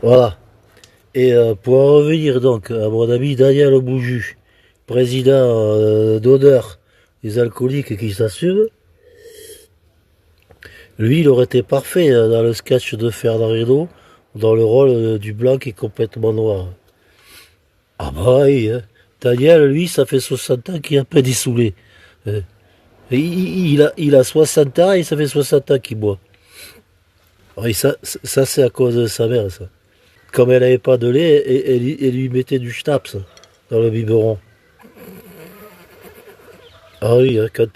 Voilà. Et pour en revenir donc à mon ami Daniel Bouju, président d'honneur des alcooliques qui s'assument, lui il aurait été parfait dans le sketch de Fernand Reynaud, dans le rôle du blanc qui est complètement noir. Ah bah oui, hein. Daniel, lui, ça fait 60 ans qu'il a pas dissoulé. Euh, il a 60 ans et ça fait 60 ans qu'il boit. Oui, ça c'est à cause de sa mère, ça. Comme elle n'avait pas de lait, elle lui mettait du schnapps dans le biberon. Ah oui, hein, quand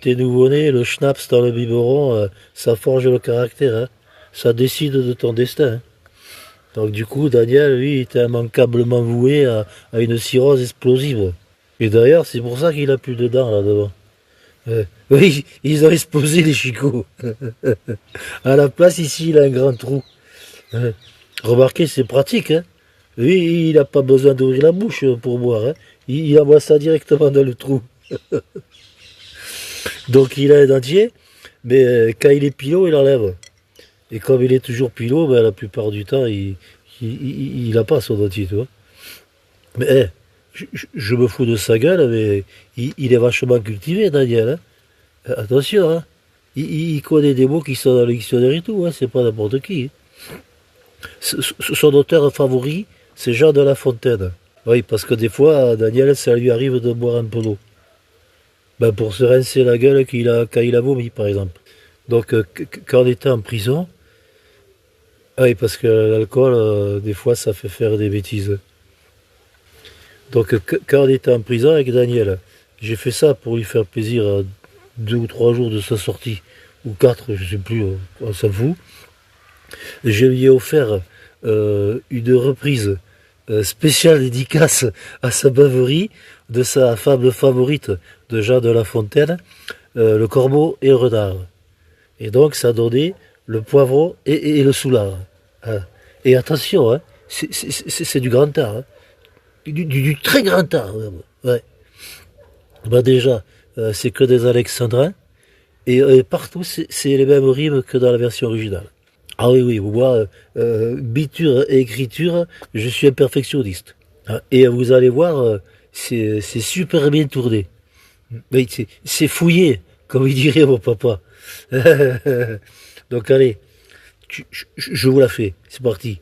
t'es nouveau-né, le schnapps dans le biberon, ça forge le caractère, hein. Ça décide de ton destin, hein. Donc du coup, Daniel, lui, était immanquablement voué à une cirrhose explosive. Et d'ailleurs, c'est pour ça qu'il a plus de dents là devant. Oui, ils ont explosé les chicots. À la place, ici, il a un grand trou. Euh, Remarquez, c'est pratique, hein. Lui, il n'a pas besoin d'ouvrir la bouche pour boire, hein. Il envoie ça directement dans le trou. Donc il a un dentier, mais quand il est pilot, il enlève. Et comme il est toujours pilot, ben, la plupart du temps, il a pas son dentier, tu vois. Mais je me fous de sa gueule, mais il est vachement cultivé, Daniel, hein. Attention, hein. Il connaît des mots qui sont dans le dictionnaire et tout, hein. C'est pas n'importe qui, hein. Son auteur favori, c'est Jean de La Fontaine. Oui, parce que des fois, Daniel, ça lui arrive de boire un peu d'eau. Ben, pour se rincer la gueule quand il a vomi, par exemple. Donc, quand on était en prison, ah oui, parce que l'alcool, des fois, ça fait faire des bêtises. Donc, quand on était en prison avec Daniel, j'ai fait ça pour lui faire plaisir à 2 ou 3 jours de sa sortie, ou 4, je sais plus, on s'en fout. Je lui ai offert une reprise spéciale dédicace à sa beuverie de sa fable favorite de Jean de La Fontaine, le corbeau et le renard. Et donc ça donnait le poivron et le soulard, hein. Et attention, hein, c'est du grand art, hein. Du très grand art, même. Ouais. Bah déjà, c'est que des alexandrins, et partout c'est les mêmes rimes que dans la version originale. Ah oui, oui, moi, biture et écriture, je suis un perfectionniste. Ah, et vous allez voir, c'est super bien tourné. Mais c'est fouillé, comme il dirait mon papa. Donc allez, je vous la fais, c'est parti.